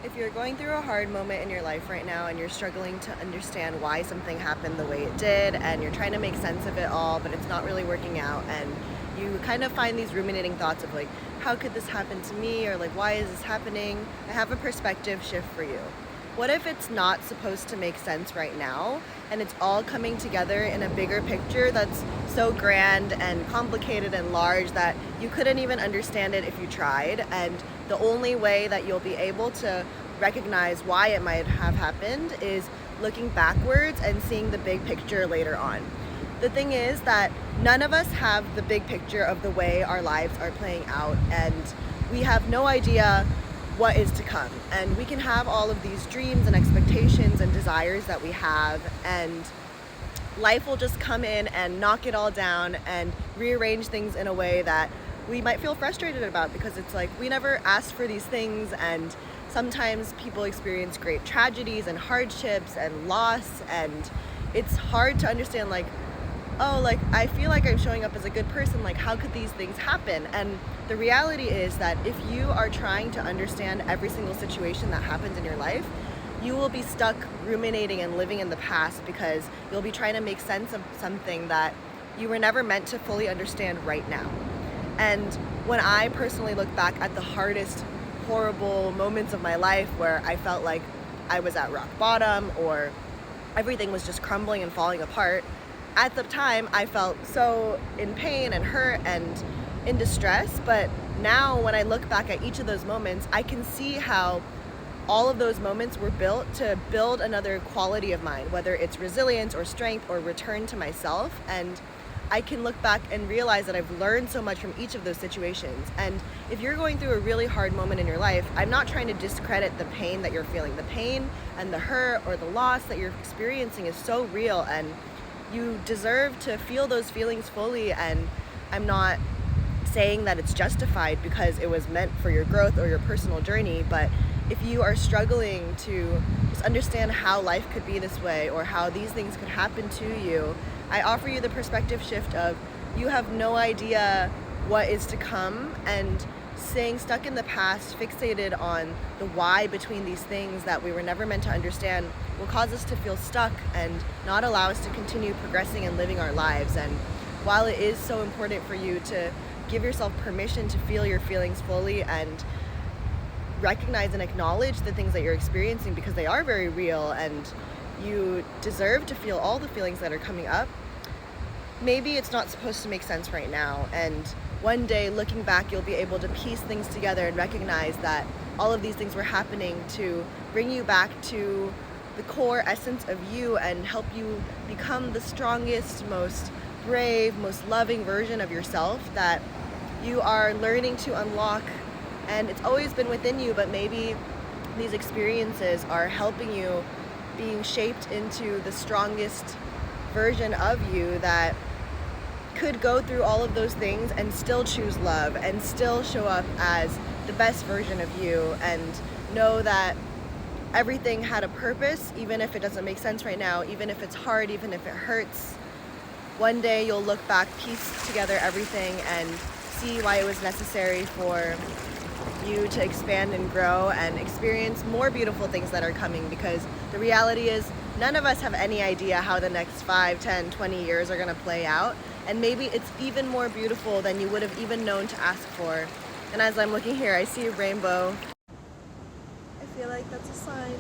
If you're going through a hard moment in your life right now and you're struggling to understand why something happened the way it did and you're trying to make sense of it all, but it's not really working out, and you kind of find these ruminating thoughts of like, how could this happen to me? Or like, why is this happening? I have a perspective shift for you. What if it's not supposed to make sense right now and it's all coming together in a bigger picture that's so grand and complicated and large that you couldn't even understand it if you tried, and the only way that you'll be able to recognize why it might have happened is looking backwards and seeing the big picture later on. The thing is that none of us have the big picture of the way our lives are playing out, and we have no idea what is to come. And we can have all of these dreams and expectations and desires that we have, and life will just come in and knock it all down and rearrange things in a way that we might feel frustrated about, because it's like we never asked for these things. And sometimes people experience great tragedies and hardships and loss, and it's hard to understand, like, oh, like, I feel like I'm showing up as a good person, like, how could these things happen? And the reality is that if you are trying to understand every single situation that happens in your life, you will be stuck ruminating and living in the past, because you'll be trying to make sense of something that you were never meant to fully understand right now. And when I personally look back at the hardest, horrible moments of my life where I felt like I was at rock bottom or everything was just crumbling and falling apart, at the time I felt so in pain and hurt and in distress. But now when I look back at each of those moments, I can see how all of those moments were built to build another quality of mine, whether it's resilience or strength or return to myself. And I can look back and realize that I've learned so much from each of those situations. And if you're going through a really hard moment in your life, I'm not trying to discredit the pain that you're feeling. The pain and the hurt or the loss that you're experiencing is so real, and you deserve to feel those feelings fully. And I'm not saying that it's justified because it was meant for your growth or your personal journey, but if you are struggling to just understand how life could be this way or how these things could happen to you, I offer you the perspective shift of you have no idea what is to come, and staying stuck in the past, fixated on the why between these things that we were never meant to understand, will cause us to feel stuck and not allow us to continue progressing and living our lives. And while it is so important for you to give yourself permission to feel your feelings fully and recognize and acknowledge the things that you're experiencing, because they are very real and you deserve to feel all the feelings that are coming up, maybe it's not supposed to make sense right now. And one day, looking back, you'll be able to piece things together and recognize that all of these things were happening to bring you back to the core essence of you and help you become the strongest, most brave, most loving version of yourself that you are learning to unlock. And it's always been within you, but maybe these experiences are helping you being shaped into the strongest version of you that could go through all of those things and still choose love and still show up as the best version of you, and know that everything had a purpose, even if it doesn't make sense right now, even if it's hard, even if it hurts. One day you'll look back, piece together everything, and see why it was necessary for you to expand and grow and experience more beautiful things that are coming. Because the reality is, none of us have any idea how the next 5, 10, 20 years are going to play out. And maybe it's even more beautiful than you would have even known to ask for. And as I'm looking here, I see a rainbow. I feel like that's a sign.